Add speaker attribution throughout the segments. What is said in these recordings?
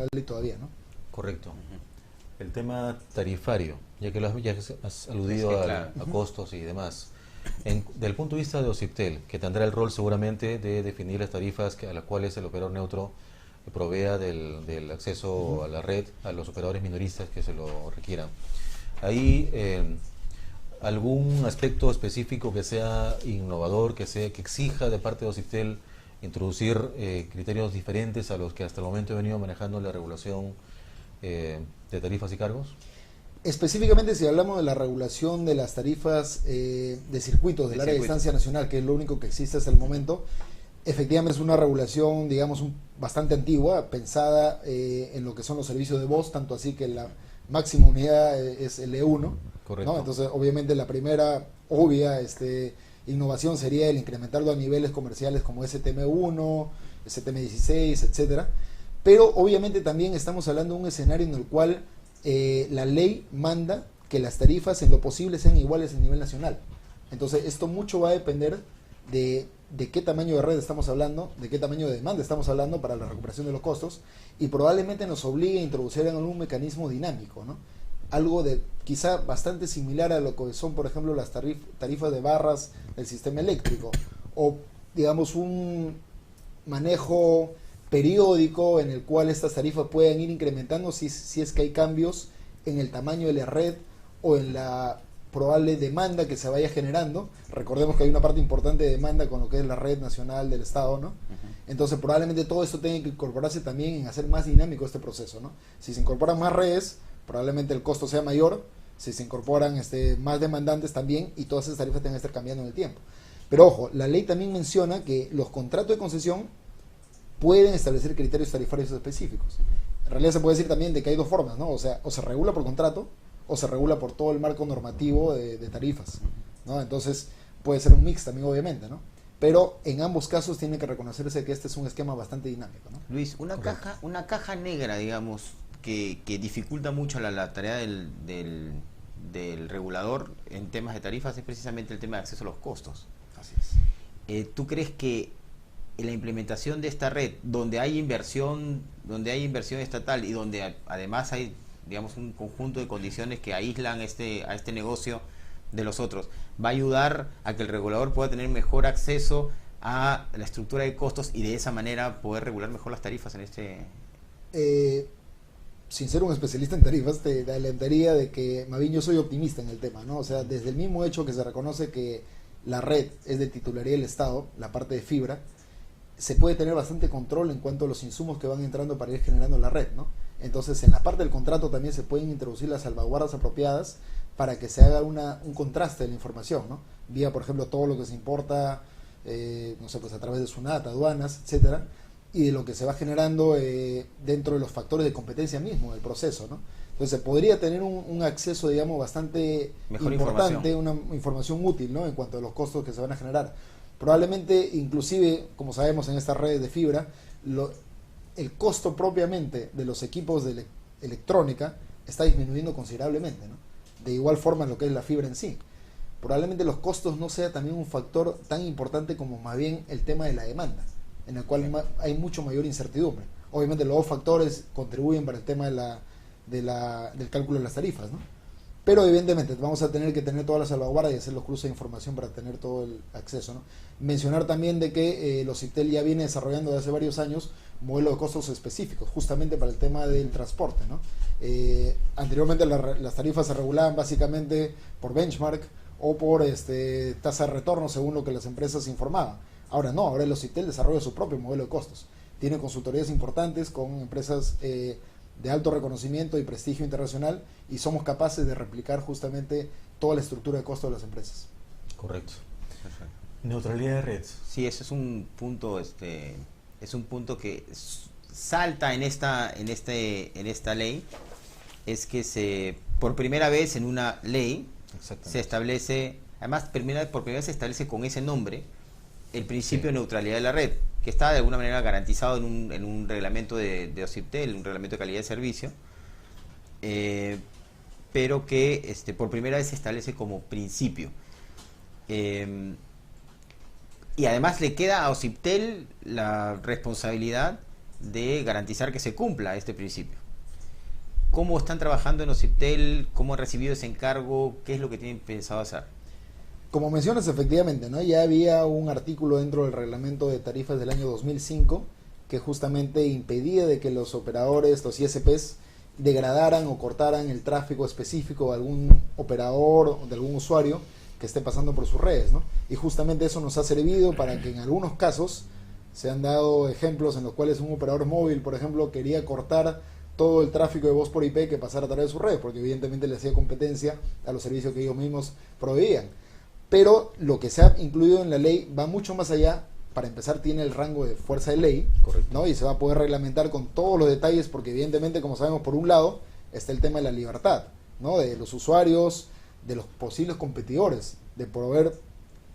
Speaker 1: la ley todavía, ¿no?
Speaker 2: Correcto. El tema tarifario, ya que has aludido
Speaker 3: Sí, claro.
Speaker 2: a costos y demás. Del punto de vista de OCIPTEL, que tendrá el rol seguramente de definir las tarifas a las cuales el operador neutro provea del acceso a la red a los operadores minoristas que se lo requieran. ¿Hay algún aspecto específico que sea innovador, que exija de parte de OCIPTEL introducir criterios diferentes a los que hasta el momento he venido manejando la regulación de tarifas y cargos?
Speaker 1: Específicamente si hablamos de la regulación de las tarifas de circuitos del área de distancia nacional, que es lo único que existe hasta el momento, efectivamente es una regulación, digamos, bastante antigua, pensada en lo que son los servicios de voz, tanto así que la máxima unidad es el E1.
Speaker 2: Correcto.
Speaker 1: ¿No? Entonces, obviamente, la primera obvia innovación sería el incrementarlo a niveles comerciales como STM1, STM16, etcétera. Pero, obviamente, también estamos hablando de un escenario en el cual la ley manda que las tarifas en lo posible sean iguales a nivel nacional. Entonces, esto mucho va a depender de qué tamaño de red estamos hablando, de qué tamaño de demanda estamos hablando para la recuperación de los costos, y probablemente nos obligue a introducir en algún mecanismo dinámico, ¿no? Algo de quizá bastante similar a lo que son, por ejemplo, las tarifas de barras del sistema eléctrico, o digamos un manejo periódico en el cual estas tarifas puedan ir incrementando si es que hay cambios en el tamaño de la red o en la probable demanda que se vaya generando. Recordemos que hay una parte importante de demanda con lo que es la red nacional del Estado, ¿no? Entonces probablemente todo esto tenga que incorporarse también en hacer más dinámico este proceso, ¿no? Si se incorporan más redes, probablemente el costo sea mayor, si se incorporan más demandantes también, y todas esas tarifas tengan que estar cambiando en el tiempo. Pero ojo, la ley también menciona que los contratos de concesión pueden establecer criterios tarifarios específicos. En realidad se puede decir también de que hay dos formas, ¿no? O sea, o se regula por contrato o se regula por todo el marco normativo de tarifas, ¿no? Entonces puede ser un mix también, obviamente, ¿no? Pero en ambos casos tiene que reconocerse que este es un esquema bastante dinámico, ¿no?
Speaker 3: Luis, una caja negra, digamos, que dificulta mucho la tarea del regulador en temas de tarifas es precisamente el tema de acceso a los costos.
Speaker 1: Así es.
Speaker 3: ¿Tú crees que en la implementación de esta red, donde hay inversión estatal y donde además hay, digamos, un conjunto de condiciones que aíslan a este negocio de los otros, va a ayudar a que el regulador pueda tener mejor acceso a la estructura de costos y de esa manera poder regular mejor las tarifas en este?
Speaker 1: Sin ser un especialista en tarifas, te adelantaría de que más bien yo soy optimista en el tema, ¿no? O sea, desde el mismo hecho que se reconoce que la red es de titularidad del Estado, la parte de fibra, se puede tener bastante control en cuanto a los insumos que van entrando para ir generando la red, ¿no? Entonces, en la parte del contrato también se pueden introducir las salvaguardas apropiadas para que se haga un contraste de la información, ¿no? Vía, por ejemplo, todo lo que se importa, no sé, pues a través de SUNAT, aduanas, etcétera, y de lo que se va generando dentro de los factores de competencia mismo del proceso, ¿no? Entonces, se podría tener un acceso, digamos, bastante
Speaker 3: mejor
Speaker 1: importante, una información útil, ¿no? En cuanto a los costos que se van a generar. Probablemente, inclusive, como sabemos en estas redes de fibra, el costo propiamente de los equipos de electrónica está disminuyendo considerablemente, ¿no? De igual forma en lo que es la fibra en sí. Probablemente los costos no sea también un factor tan importante como más bien el tema de la demanda, en el cual hay mucho mayor incertidumbre. Obviamente los dos factores contribuyen para el tema del cálculo de las tarifas, ¿no? Pero evidentemente vamos a tener que tener todas las salvaguardas y hacer los cruces de información para tener todo el acceso, ¿no? Mencionar también de que los OCIPTEL ya viene desarrollando desde hace varios años modelos de costos específicos, justamente para el tema del transporte, ¿no? Anteriormente las tarifas se regulaban básicamente por benchmark o por tasa de retorno según lo que las empresas informaban. Ahora no, ahora el OCIPTEL desarrolla su propio modelo de costos. Tiene consultorías importantes con empresas de alto reconocimiento y prestigio internacional, y somos capaces de replicar justamente toda la estructura de costo de las empresas.
Speaker 2: Correcto. Neutralidad de red.
Speaker 3: Sí, ese es un punto, que salta en esta ley, es que por primera vez en una ley se establece, además por primera vez se establece con ese nombre el principio de neutralidad de la red, que está de alguna manera garantizado en un reglamento de OCIPTEL, un reglamento de calidad de servicio, pero que por primera vez se establece como principio. Y además le queda a OCIPTEL la responsabilidad de garantizar que se cumpla este principio. ¿Cómo están trabajando en OCIPTEL? ¿Cómo han recibido ese encargo? ¿Qué es lo que tienen pensado hacer?
Speaker 1: Como mencionas, efectivamente, ¿no? Ya había un artículo dentro del reglamento de tarifas del año 2005 que justamente impedía de que los operadores, los ISPs, degradaran o cortaran el tráfico específico de algún operador o de algún usuario que esté pasando por sus redes, ¿no? Y justamente eso nos ha servido para que en algunos casos se han dado ejemplos en los cuales un operador móvil, por ejemplo, quería cortar todo el tráfico de voz por IP que pasara a través de sus redes, porque evidentemente le hacía competencia a los servicios que ellos mismos proveían. Pero lo que se ha incluido en la ley va mucho más allá. Para empezar, tiene el rango de fuerza de ley,
Speaker 2: correcto,
Speaker 1: ¿no? Y se va a poder reglamentar con todos los detalles, porque evidentemente, como sabemos, por un lado está el tema de la libertad, ¿no? De los usuarios, de los posibles competidores, de proveer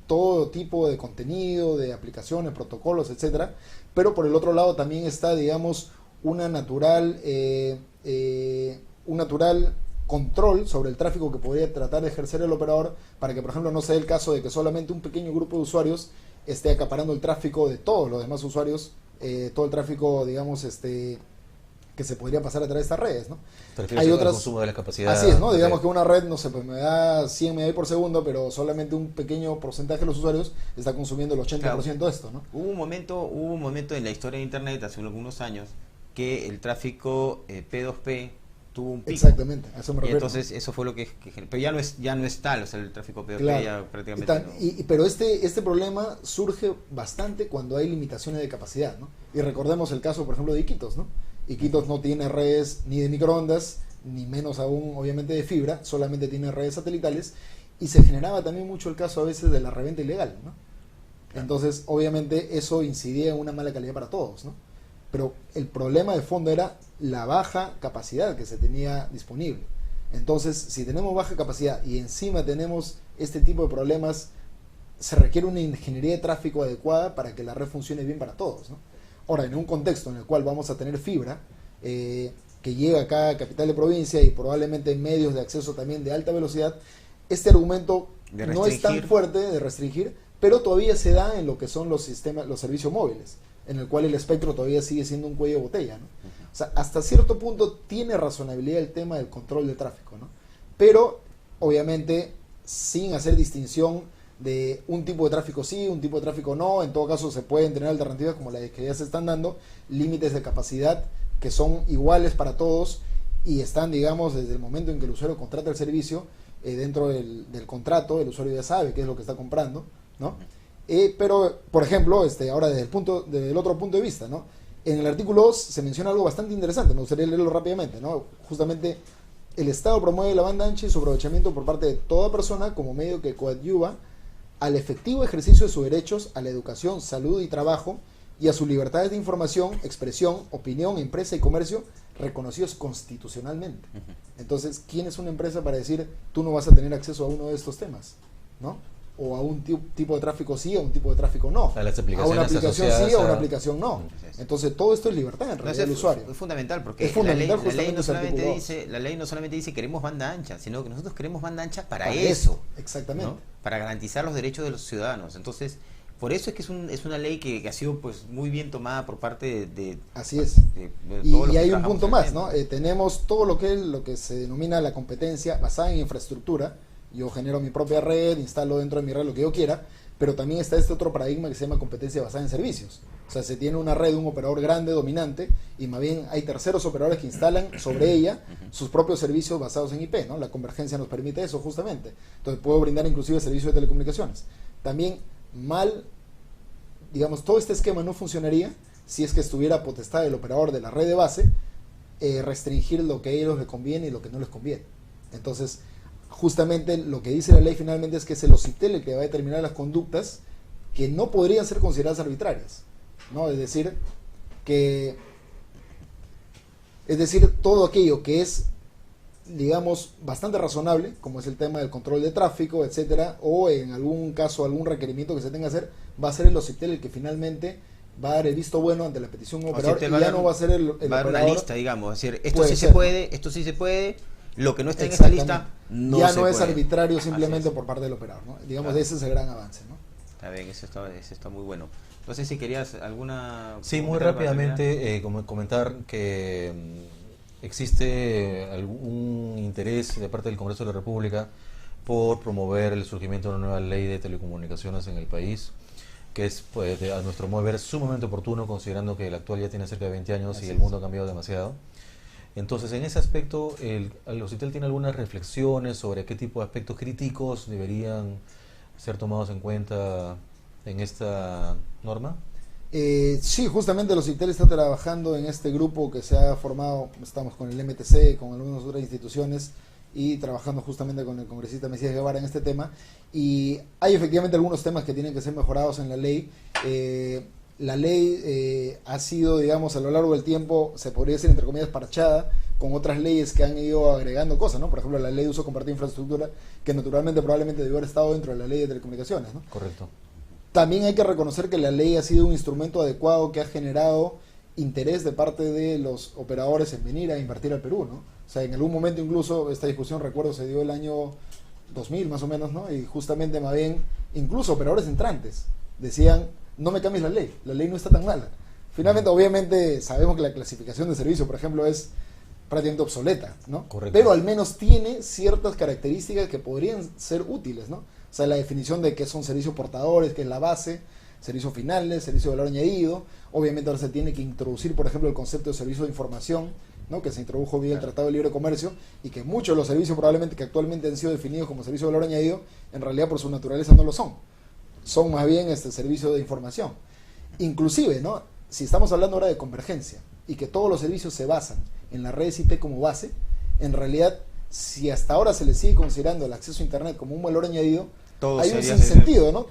Speaker 1: todo tipo de contenido, de aplicaciones, protocolos, etcétera. Pero por el otro lado también está, digamos, un natural control sobre el tráfico que podría tratar de ejercer el operador, para que, por ejemplo, no sea el caso de que solamente un pequeño grupo de usuarios esté acaparando el tráfico de todos los demás usuarios, todo el tráfico, digamos, que se podría pasar a través de estas redes, ¿no?
Speaker 2: Hay otras consumo de la capacidad.
Speaker 1: Así es, ¿no? Digamos que una red, no sé, pues me da 100 MB por segundo, pero solamente un pequeño porcentaje de los usuarios está consumiendo el 80% de esto, ¿no?
Speaker 3: Hubo un momento en la historia de Internet, hace algunos años, que el tráfico P2P tuvo un pico.
Speaker 1: Exactamente, a eso me
Speaker 3: Y
Speaker 1: refiero.
Speaker 3: entonces eso fue lo que pero ya no es tal, o sea, el tráfico P2P
Speaker 1: Claro.
Speaker 3: ya prácticamente no.
Speaker 1: Pero este problema surge bastante cuando hay limitaciones de capacidad, ¿no? Y recordemos el caso, por ejemplo, de Iquitos, ¿no? Iquitos no tiene redes ni de microondas, ni menos aún, obviamente, de fibra, solamente tiene redes satelitales, y se generaba también mucho el caso a veces de la reventa ilegal, ¿no? Entonces, obviamente, eso incidía en una mala calidad para todos, ¿no? Pero el problema de fondo era la baja capacidad que se tenía disponible. Entonces, si tenemos baja capacidad y encima tenemos este tipo de problemas, se requiere una ingeniería de tráfico adecuada para que la red funcione bien para todos, ¿no? Ahora, en un contexto en el cual vamos a tener fibra, que llega acá a capital de provincia y probablemente medios de acceso también de alta velocidad, este argumento no es tan fuerte de restringir, pero todavía se da en lo que son los sistemas, los servicios móviles, en el cual el espectro todavía sigue siendo un cuello de botella, ¿no? O sea, hasta cierto punto tiene razonabilidad el tema del control de tráfico, ¿no? Pero, obviamente, sin hacer distinción de un tipo de tráfico sí, un tipo de tráfico no. En todo caso, se pueden tener alternativas como las que ya se están dando, límites de capacidad que son iguales para todos y están, digamos, desde el momento en que el usuario contrata el servicio, dentro del contrato, el usuario ya sabe qué es lo que está comprando, ¿no? Pero, por ejemplo, ahora desde el otro punto de vista, ¿no? En el artículo 2 se menciona algo bastante interesante, me gustaría leerlo rápidamente, ¿no? Justamente, el Estado promueve la banda ancha y su aprovechamiento por parte de toda persona como medio que coadyuva al efectivo ejercicio de sus derechos a la educación, salud y trabajo y a sus libertades de información, expresión, opinión, empresa y comercio reconocidos constitucionalmente. Entonces, ¿quién es una empresa para decir tú no vas a tener acceso a uno de estos temas? ¿No? O a un tipo de tráfico sí, a un tipo de tráfico no.
Speaker 2: A las
Speaker 1: a
Speaker 2: aplicaciones
Speaker 1: una aplicación sí, a una aplicación no.
Speaker 3: Sí.
Speaker 1: Entonces, todo esto es libertad en realidad del usuario.
Speaker 3: Es fundamental porque
Speaker 1: Es fundamental
Speaker 3: la ley
Speaker 1: justamente
Speaker 3: la ley no solamente dice queremos banda ancha, sino que nosotros queremos banda ancha para
Speaker 1: Para
Speaker 3: eso.
Speaker 1: exactamente.
Speaker 3: ¿No? Para garantizar los derechos de los ciudadanos. Entonces, por eso es que es una ley que ha sido pues muy bien tomada por parte de
Speaker 1: Así es.
Speaker 3: de todos los
Speaker 1: Y
Speaker 3: que
Speaker 1: hay un
Speaker 3: trabajamos
Speaker 1: punto
Speaker 3: en el
Speaker 1: más,
Speaker 3: tema.
Speaker 1: ¿no? Tenemos todo lo que se denomina la competencia basada en infraestructura. Yo genero mi propia red, instalo dentro de mi red lo que yo quiera, pero también está este otro paradigma que se llama competencia basada en servicios. O sea, se tiene una red de un operador grande, dominante, y más bien hay terceros operadores que instalan sobre ella sus propios servicios basados en IP, ¿no? La convergencia nos permite eso justamente. Entonces puedo brindar inclusive servicios de telecomunicaciones. También digamos, todo este esquema no funcionaría si es que estuviera potestad del operador de la red de base restringir lo que a ellos les conviene y lo que no les conviene. Entonces, justamente lo que dice la ley finalmente es que es el OCIPTEL el que va a determinar las conductas que no podrían ser consideradas arbitrarias, ¿no? Es decir, todo aquello que es, digamos, bastante razonable, como es el tema del control de tráfico, etcétera, o en algún caso algún requerimiento que se tenga que hacer, va a ser el OCIPTEL el que finalmente va a dar el visto bueno ante la petición de un operador, y ya no va a ser el
Speaker 3: va a dar
Speaker 1: operador.
Speaker 3: una lista, digamos, es decir, esto
Speaker 1: Puede
Speaker 3: sí
Speaker 1: ser,
Speaker 3: se
Speaker 1: ¿no?
Speaker 3: puede, esto sí se puede, lo que no está en esta lista no
Speaker 1: ya
Speaker 3: se
Speaker 1: no es
Speaker 3: puede.
Speaker 1: arbitrario simplemente
Speaker 3: Así es.
Speaker 1: por parte del operador, ¿no? Digamos,
Speaker 3: Claro.
Speaker 1: ese es el gran avance, ¿no?
Speaker 3: Está bien, eso está muy bueno. No sé si querías alguna...
Speaker 2: Sí, muy rápidamente comentar que existe algún interés de parte del Congreso de la República por promover el surgimiento de una nueva ley de telecomunicaciones en el país, que es, pues, a nuestro modo de ver, sumamente oportuno, considerando que el actual ya tiene cerca de 20 años
Speaker 1: Así
Speaker 2: y el
Speaker 1: es.
Speaker 2: mundo ha cambiado demasiado. Entonces, en ese aspecto, el OCITEL tiene algunas reflexiones sobre qué tipo de aspectos críticos deberían ser tomados en cuenta en esta norma.
Speaker 1: Sí, justamente los OCITEL está trabajando en este grupo que se ha formado, estamos con el MTC, con algunas otras instituciones y trabajando justamente con el congresista Mesías Guevara en este tema, y hay efectivamente algunos temas que tienen que ser mejorados en la ley. La ley ha sido, digamos, a lo largo del tiempo, se podría decir entre comillas, parchada con otras leyes que han ido agregando cosas, ¿no? Por ejemplo, la ley de uso compartido de infraestructura, que naturalmente probablemente debió haber estado dentro de la ley de telecomunicaciones, ¿no?
Speaker 2: Correcto.
Speaker 1: También hay que reconocer que la ley ha sido un instrumento adecuado que ha generado interés de parte de los operadores en venir a invertir al Perú, ¿no? O sea, en algún momento incluso esta discusión, recuerdo, se dio el año 2000 más o menos, ¿no? Y justamente más bien, incluso operadores entrantes decían, no me cambies la ley no está tan mala. Finalmente, obviamente, sabemos que la clasificación de servicio, por ejemplo, es prácticamente obsoleta, ¿no?
Speaker 2: Correcto.
Speaker 1: Pero al menos tiene ciertas características que podrían ser útiles, ¿no? O sea, la definición de qué son servicios portadores, que es la base, servicios finales, servicio de valor añadido. Obviamente ahora se tiene que introducir, por ejemplo, el concepto de servicio de información, ¿no? Que se introdujo vía el Tratado de Libre Comercio, y que muchos de los servicios probablemente que actualmente han sido definidos como servicio de valor añadido, en realidad por su naturaleza no lo son. Son más bien este servicio de información. Inclusive, ¿no? Si estamos hablando ahora de convergencia y que todos los servicios se basan en las redes IP como base, en realidad, si hasta ahora se le sigue considerando el acceso a Internet como un valor añadido,
Speaker 3: Todo
Speaker 1: hay un
Speaker 3: sería
Speaker 1: sinsentido, ¿no?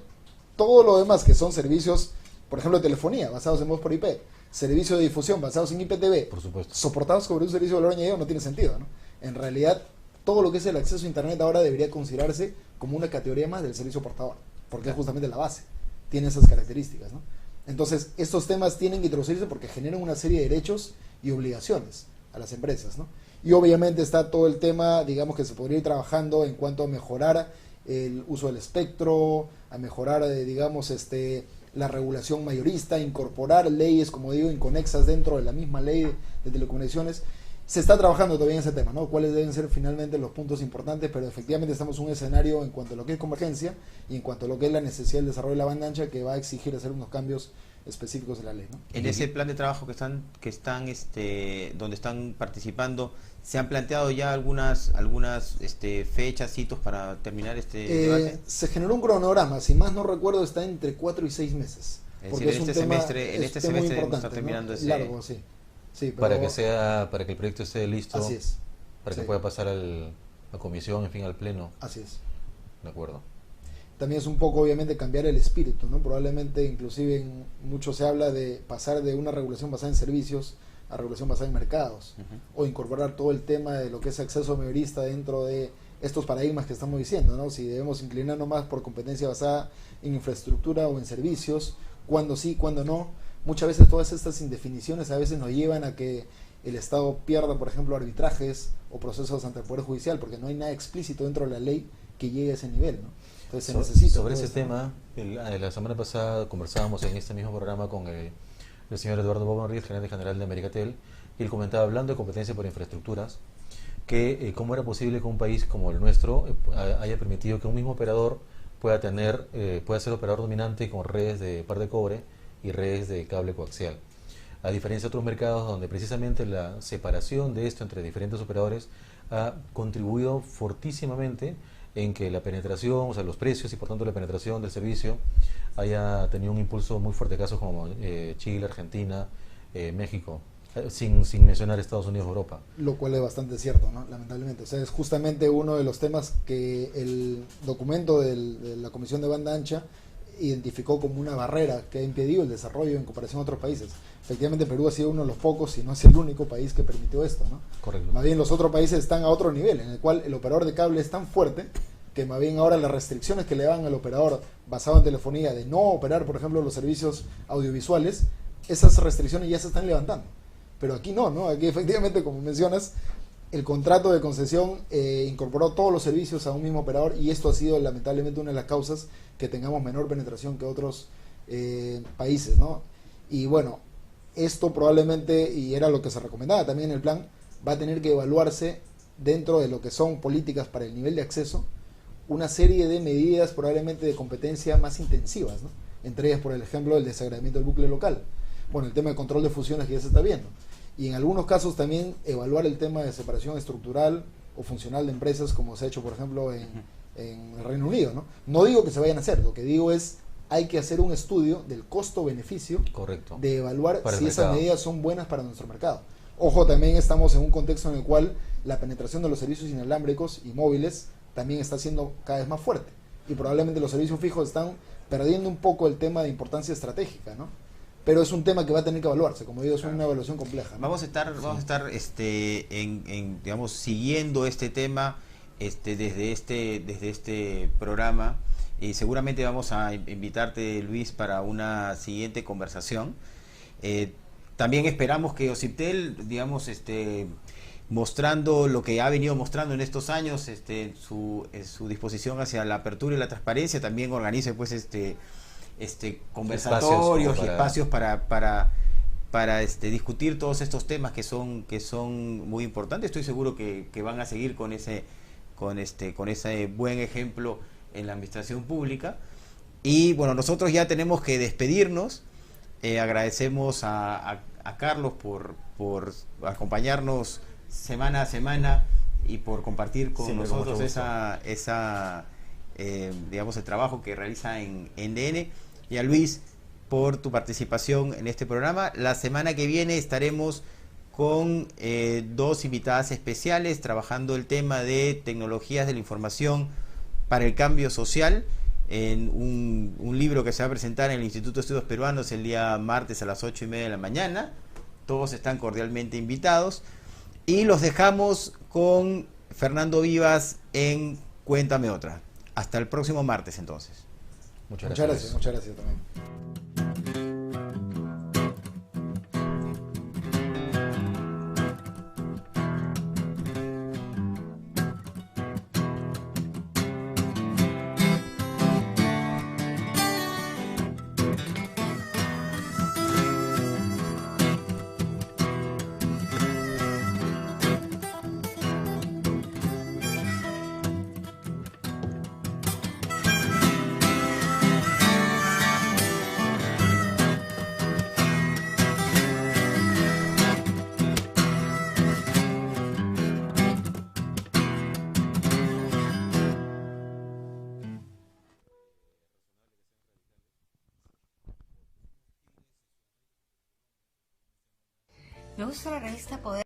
Speaker 1: Todo lo demás que son servicios, por ejemplo, de telefonía, basados en voz por IP, servicios de difusión basados en IPTV,
Speaker 2: Por supuesto.
Speaker 1: soportados sobre un servicio de valor añadido, no tiene sentido, ¿no? En realidad, todo lo que es el acceso a Internet ahora debería considerarse como una categoría más del servicio portador, porque es justamente la base, tiene esas características, ¿no? Entonces, estos temas tienen que introducirse porque generan una serie de derechos y obligaciones a las empresas, ¿no? Y obviamente está todo el tema, digamos, que se podría ir trabajando en cuanto a mejorar el uso del espectro, a mejorar, digamos, la regulación mayorista, incorporar leyes, como digo, inconexas dentro de la misma ley de telecomunicaciones. Se está trabajando todavía en ese tema, ¿no? Cuáles deben ser finalmente los puntos importantes, pero efectivamente estamos en un escenario en cuanto a lo que es convergencia y en cuanto a lo que es la necesidad del desarrollo de la banda ancha, que va a exigir hacer unos cambios específicos de la ley, ¿no?
Speaker 3: En ese plan de trabajo donde están participando, ¿se han planteado ya algunas fechas, hitos para terminar este debate?
Speaker 1: Se generó un cronograma, si más no recuerdo, está entre 4 y 6 meses.
Speaker 3: Es
Speaker 1: Porque
Speaker 3: decir,
Speaker 1: es
Speaker 3: en
Speaker 1: un tema,
Speaker 3: en este
Speaker 1: es un tema muy
Speaker 3: semestre
Speaker 1: importante,
Speaker 3: está terminando
Speaker 1: ¿no?
Speaker 3: ese...
Speaker 1: Largo, sí. Sí, pero
Speaker 2: Para que el proyecto esté listo,
Speaker 1: así es.
Speaker 2: para que
Speaker 1: Sí.
Speaker 2: pueda pasar a la comisión, en fin, al pleno.
Speaker 1: Así es.
Speaker 2: De acuerdo.
Speaker 1: También es un poco, obviamente, cambiar el espíritu, ¿no? Probablemente, inclusive, mucho se habla de pasar de una regulación basada en servicios a regulación basada en mercados, o incorporar todo el tema de lo que es acceso mayorista dentro de estos paradigmas que estamos diciendo, ¿no? Si debemos inclinarnos más por competencia basada en infraestructura o en servicios, cuándo sí, cuándo no. Muchas veces todas estas indefiniciones a veces nos llevan a que el Estado pierda, por ejemplo, arbitrajes o procesos ante el Poder Judicial, porque no hay nada explícito dentro de la ley que llegue a ese nivel, ¿no? Entonces se necesita
Speaker 2: sobre
Speaker 1: todo
Speaker 2: ese
Speaker 1: esto,
Speaker 2: tema, la semana pasada conversábamos en este mismo programa con el señor Eduardo Bobanriz, gerente general de Americatel, y él comentaba, hablando de competencia por infraestructuras, que cómo era posible que un país como el nuestro haya permitido que un mismo operador pueda ser operador dominante con redes de par de cobre y redes de cable coaxial. A diferencia de otros mercados donde precisamente la separación de esto entre diferentes operadores ha contribuido fortísimamente en que la penetración, o sea, los precios y por tanto la penetración del servicio haya tenido un impulso muy fuerte, casos como Chile, Argentina, México, sin mencionar Estados Unidos o Europa.
Speaker 1: lo cual es bastante cierto, ¿no? Lamentablemente. O sea, es justamente uno de los temas que el documento de la Comisión de Banda Ancha identificó como una barrera que ha impedido el desarrollo en comparación a otros países. Efectivamente, Perú ha sido uno de los pocos, si no es el único país que permitió esto, ¿no?
Speaker 2: Correcto.
Speaker 1: Más bien los otros países están a otro nivel, en el cual el operador de cable es tan fuerte que más bien ahora las restricciones que le dan al operador basado en telefonía de no operar, por ejemplo, los servicios audiovisuales, esas restricciones ya se están levantando. Pero aquí no, ¿no? Aquí efectivamente, como mencionas, el contrato de concesión incorporó todos los servicios a un mismo operador, y esto ha sido lamentablemente una de las causas que tengamos menor penetración que otros países, ¿no? Y bueno, esto probablemente, y era lo que se recomendaba también en el plan, va a tener que evaluarse dentro de lo que son políticas para el nivel de acceso, una serie de medidas probablemente de competencia más intensivas, ¿no? Entre ellas, por ejemplo, el desagregamiento del bucle local, bueno, el tema de control de fusiones que ya se está viendo, y en algunos casos también evaluar el tema de separación estructural o funcional de empresas, como se ha hecho, por ejemplo, en el Reino Unido, ¿no? No digo que se vayan a hacer, lo que digo es hay que hacer un estudio del costo-beneficio,
Speaker 2: correcto,
Speaker 1: de evaluar
Speaker 2: para
Speaker 1: si
Speaker 2: el
Speaker 1: esas
Speaker 2: mercado.
Speaker 1: medidas son buenas para nuestro mercado. Ojo, también estamos en un contexto en el cual la penetración de los servicios inalámbricos y móviles también está siendo cada vez más fuerte, y probablemente los servicios fijos están perdiendo un poco el tema de importancia estratégica, ¿no? Pero es un tema que va a tener que evaluarse, como digo, es una evaluación compleja, ¿no?
Speaker 3: Vamos a estar digamos, siguiendo este tema desde este programa, y seguramente vamos a invitarte, Luis, para una siguiente conversación. También esperamos que OCIPTEL, digamos, mostrando lo que ha venido mostrando en estos años, su disposición hacia la apertura y la transparencia, también organice pues conversatorios y espacios para discutir todos estos temas que son muy importantes. Estoy seguro que van a seguir con ese buen ejemplo en la administración pública. Y bueno, nosotros ya tenemos que despedirnos. Agradecemos a Carlos por acompañarnos semana a semana y por compartir con nosotros digamos, el trabajo que realiza en DN, y a Luis por tu participación en este programa. La semana que viene estaremos con dos invitadas especiales trabajando el tema de tecnologías de la información para el cambio social, en un libro que se va a presentar en el Instituto de Estudios Peruanos el día martes a las 8:30 de la mañana. Todos están cordialmente invitados. Y los dejamos con Fernando Vivas en Cuéntame Otra. Hasta el próximo martes, entonces.
Speaker 1: Muchas gracias también.
Speaker 4: Me gusta la revista Poder.